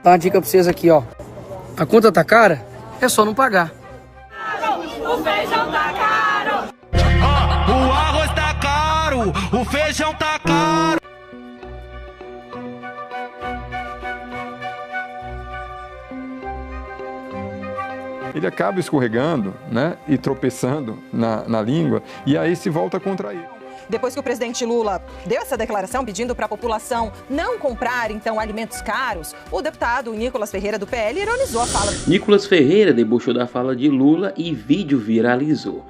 Dá uma dica pra vocês aqui, ó. A conta tá cara? É só não pagar. O feijão tá caro. O arroz tá caro, o feijão tá caro. Ele acaba escorregando, né, e tropeçando na língua, e aí se volta contra ele. Depois que o presidente Lula deu essa declaração pedindo para a população não comprar, então, alimentos caros, o deputado Nicolas Ferreira, do PL, ironizou a fala. Nicolas Ferreira debochou da fala de Lula e vídeo viralizou.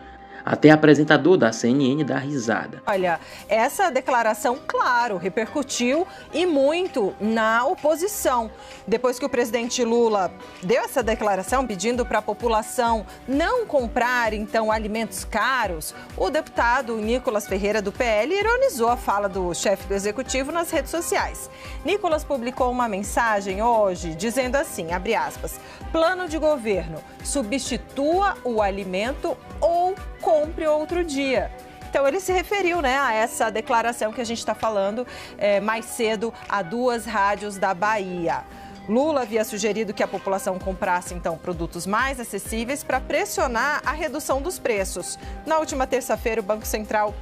Até apresentador da CNN dá risada. Olha, essa declaração, claro, repercutiu e muito na oposição. Depois que o presidente Lula deu essa declaração pedindo para a população não comprar, então, alimentos caros, o deputado Nicolas Ferreira, do PL, ironizou a fala do chefe do executivo nas redes sociais. Nicolas publicou uma mensagem hoje dizendo assim, abre aspas, plano de governo, substitua o alimento ou compre outro dia. Então ele se referiu, né, a essa declaração que a gente está falando mais cedo a duas rádios da Bahia. Lula havia sugerido que a população comprasse, então, produtos mais acessíveis para pressionar a redução dos preços. Na última terça-feira, o Banco Central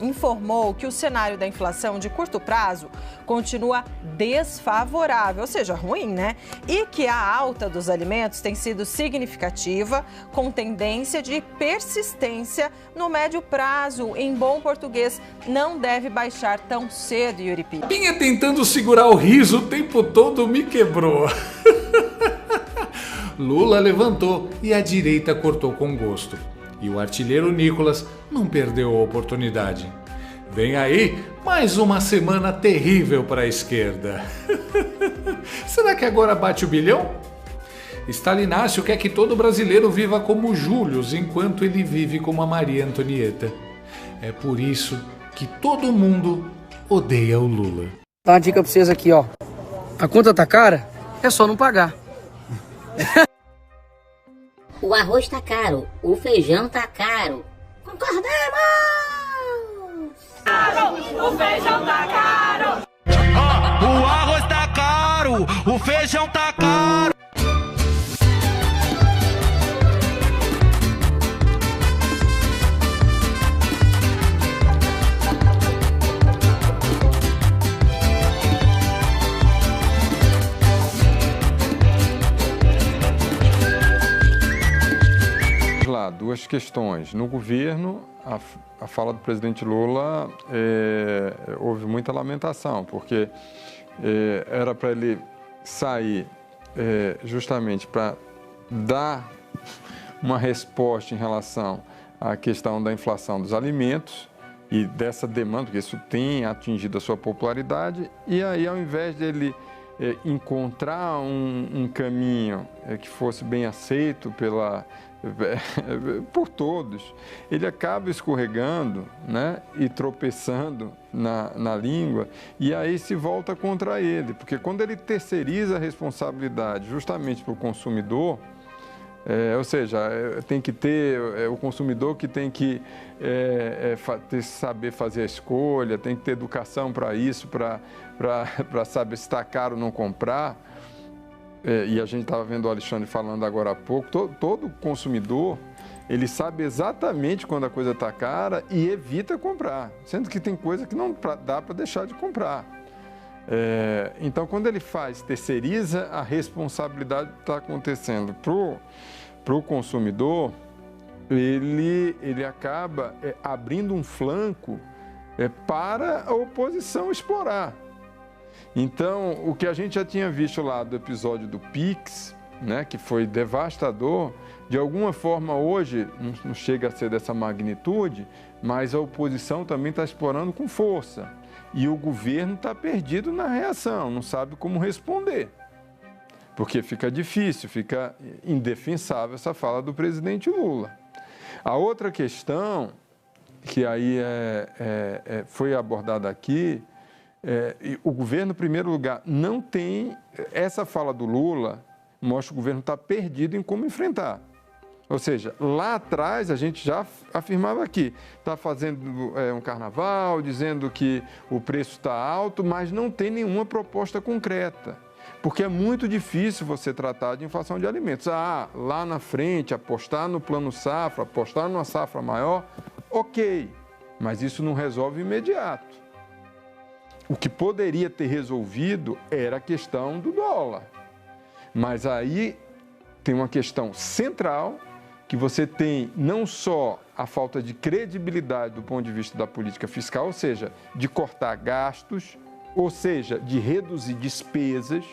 informou que o cenário da inflação de curto prazo continua desfavorável, ou seja, ruim, né? E que a alta dos alimentos tem sido significativa, com tendência de persistência no médio prazo. Em bom português, não deve baixar tão cedo, Yuri Pires. Pinha tentando segurar o riso o tempo todo me quebrou. Lula levantou e a direita cortou com gosto. E o artilheiro Nicolas não perdeu a oportunidade. Vem aí mais uma semana terrível para a esquerda. Será que agora bate o bilhão? Stalinácio quer que todo brasileiro viva como Július enquanto ele vive como a Maria Antonieta. É por isso que todo mundo odeia o Lula. Dá uma dica pra vocês aqui, ó. A conta tá cara? É só não pagar. O arroz tá caro, o feijão tá caro. Concordamos! O feijão tá caro. O arroz tá caro, o feijão tá caro. Duas questões. No governo, a fala do presidente Lula houve muita lamentação, porque era para ele sair justamente para dar uma resposta em relação à questão da inflação dos alimentos e dessa demanda, porque isso tem atingido a sua popularidade, e aí ao invés dele encontrar um caminho que fosse bem aceito por todos, ele acaba escorregando, né, e tropeçando na língua, e aí se volta contra ele, porque quando ele terceiriza a responsabilidade justamente para o consumidor, ou seja, tem que ter o consumidor que tem que saber fazer a escolha, tem que ter educação para isso, para saber se está caro ou não comprar. E a gente estava vendo o Alexandre falando agora há pouco, todo consumidor, ele sabe exatamente quando a coisa está cara e evita comprar, sendo que tem coisa que não dá para deixar de comprar. Então, quando ele terceiriza a responsabilidade que está acontecendo para o consumidor, ele acaba abrindo um flanco para a oposição explorar. Então, o que a gente já tinha visto lá do episódio do Pix, né, que foi devastador, de alguma forma hoje não chega a ser dessa magnitude, mas a oposição também está explorando com força. E o governo está perdido na reação, não sabe como responder. Porque fica difícil, fica indefensável essa fala do presidente Lula. A outra questão, que aí foi abordada aqui, o governo, em primeiro lugar, não tem... Essa fala do Lula mostra que o governo está perdido em como enfrentar. Ou seja, lá atrás a gente já afirmava aqui, está fazendo um carnaval, dizendo que o preço está alto, mas não tem nenhuma proposta concreta. Porque é muito difícil você tratar de inflação de alimentos. Lá na frente, apostar no plano safra, apostar numa safra maior, ok, mas isso não resolve imediato. O que poderia ter resolvido era a questão do dólar. Mas aí tem uma questão central, que você tem não só a falta de credibilidade do ponto de vista da política fiscal, ou seja, de cortar gastos, ou seja, de reduzir despesas.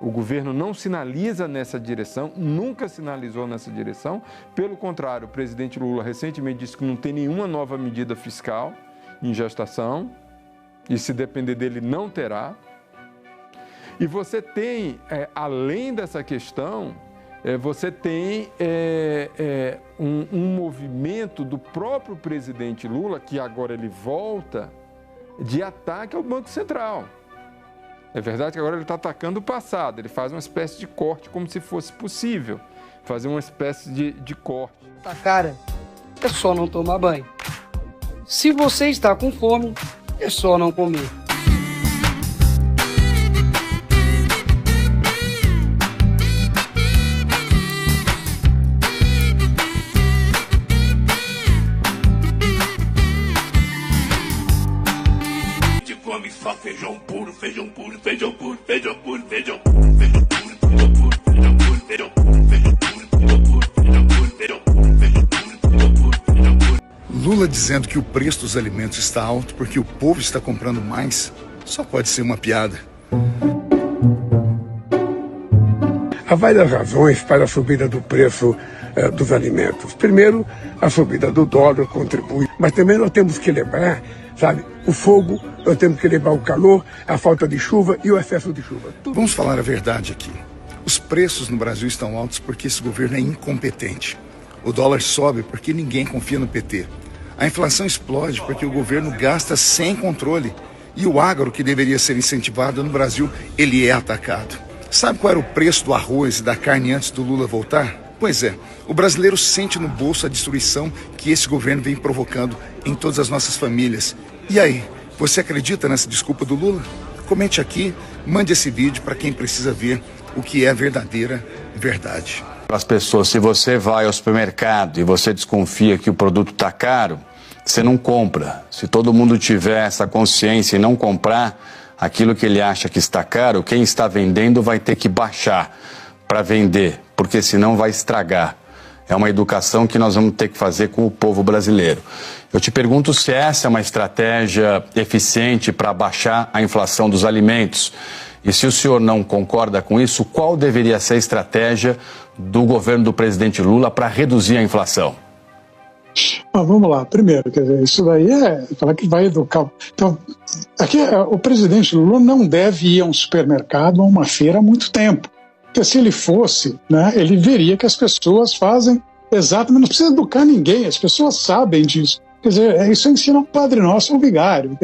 O governo não sinaliza nessa direção, nunca sinalizou nessa direção. Pelo contrário, o presidente Lula recentemente disse que não tem nenhuma nova medida fiscal em gestação, e se depender dele não terá. E você tem, além dessa questão, você tem um movimento do próprio presidente Lula, que agora ele volta, de ataque ao Banco Central. É verdade que agora ele está atacando o passado, ele faz uma espécie de corte como se fosse possível, fazer uma espécie de corte. Tá cara, é só não tomar banho. Se você está com fome, é só não comer. Come só feijão puro, feijão puro, feijão puro, feijão puro, feijão puro, feijão puro, feijão puro, feijão puro, feijão puro, feijão puro, feijão puro, feijão puro, feijão puro, feijão puro, feijão puro. Lula dizendo que o preço dos alimentos está alto porque o povo está comprando mais, só pode ser uma piada. Há várias razões para a subida do preço dos alimentos. Primeiro, a subida do dólar contribui, mas também nós temos que lembrar, sabe, o fogo, nós temos que levar o calor, a falta de chuva e o excesso de chuva. Vamos falar a verdade aqui. Os preços no Brasil estão altos porque esse governo é incompetente. O dólar sobe porque ninguém confia no PT. A inflação explode porque o governo gasta sem controle. E o agro, que deveria ser incentivado no Brasil, ele é atacado. Sabe qual era o preço do arroz e da carne antes do Lula voltar? Pois é, o brasileiro sente no bolso a destruição que esse governo vem provocando em todas as nossas famílias. E aí, você acredita nessa desculpa do Lula? Comente aqui, mande esse vídeo para quem precisa ver o que é a verdadeira verdade. Para as pessoas, se você vai ao supermercado e você desconfia que o produto está caro, você não compra. Se todo mundo tiver essa consciência e não comprar aquilo que ele acha que está caro, quem está vendendo vai ter que baixar para vender, porque senão vai estragar. É uma educação que nós vamos ter que fazer com o povo brasileiro. Eu te pergunto se essa é uma estratégia eficiente para baixar a inflação dos alimentos. E se o senhor não concorda com isso, qual deveria ser a estratégia do governo do presidente Lula para reduzir a inflação? Vamos lá. Primeiro, quer dizer, isso daí é falar que vai educar. Então, aqui o presidente Lula não deve ir a um supermercado ou a uma feira há muito tempo. Porque se ele fosse, né, ele veria que as pessoas fazem exatamente, não precisa educar ninguém, as pessoas sabem disso. Quer dizer, isso ensina o Padre Nosso ao vigário.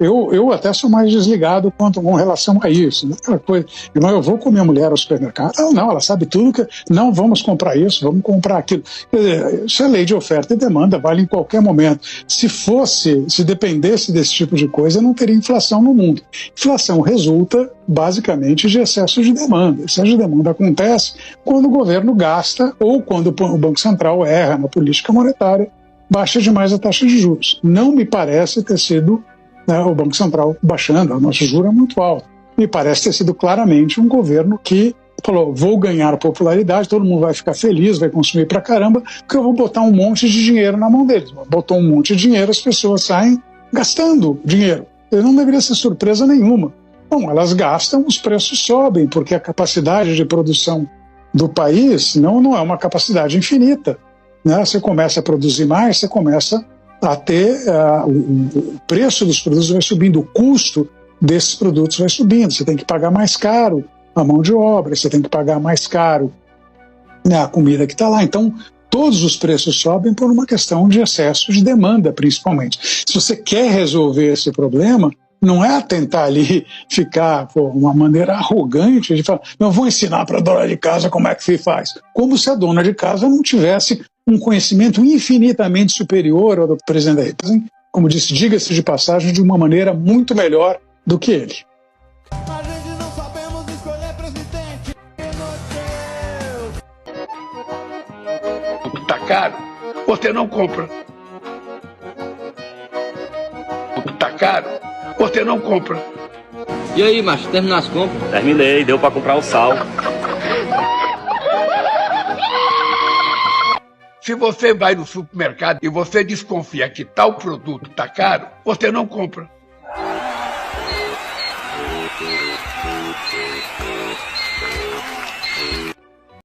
Eu até sou mais desligado com relação a isso. Aquela coisa, eu vou com minha mulher ao supermercado. Não, ela sabe tudo, que não vamos comprar isso, vamos comprar aquilo. Quer dizer, isso é lei de oferta e demanda, vale em qualquer momento. Se dependesse desse tipo de coisa, não teria inflação no mundo. Inflação resulta, basicamente, de excesso de demanda. Excesso de demanda acontece quando o governo gasta ou quando o Banco Central erra na política monetária, baixa demais a taxa de juros. Não me parece ter sido o Banco Central baixando, a nossa juro é muito alto. Me parece ter sido claramente um governo que falou, vou ganhar popularidade, todo mundo vai ficar feliz, vai consumir pra caramba, porque eu vou botar um monte de dinheiro na mão deles. Botou um monte de dinheiro, as pessoas saem gastando dinheiro. Não deveria ser surpresa nenhuma. Bom, elas gastam, os preços sobem, porque a capacidade de produção do país não é uma capacidade infinita. Né? Você começa a produzir mais, você começa a ter o preço dos produtos vai subindo, o custo desses produtos vai subindo, você tem que pagar mais caro a mão de obra, você tem que pagar mais caro, né, a comida que está lá. Então, todos os preços sobem por uma questão de excesso de demanda, principalmente. Se você quer resolver esse problema, não é tentar ali ficar com uma maneira arrogante de falar, não vou ensinar para a dona de casa como é que se faz. Como se a dona de casa não tivesse um conhecimento infinitamente superior ao do presidente da República. Como disse, diga-se de passagem, de uma maneira muito melhor do que ele. A gente não sabemos escolher. caro, você não compra. O produto tá caro, você não compra. E aí, macho, terminou as compras? Terminei, deu pra comprar o sal. Se você vai no supermercado e você desconfia que tal produto tá caro, você não compra.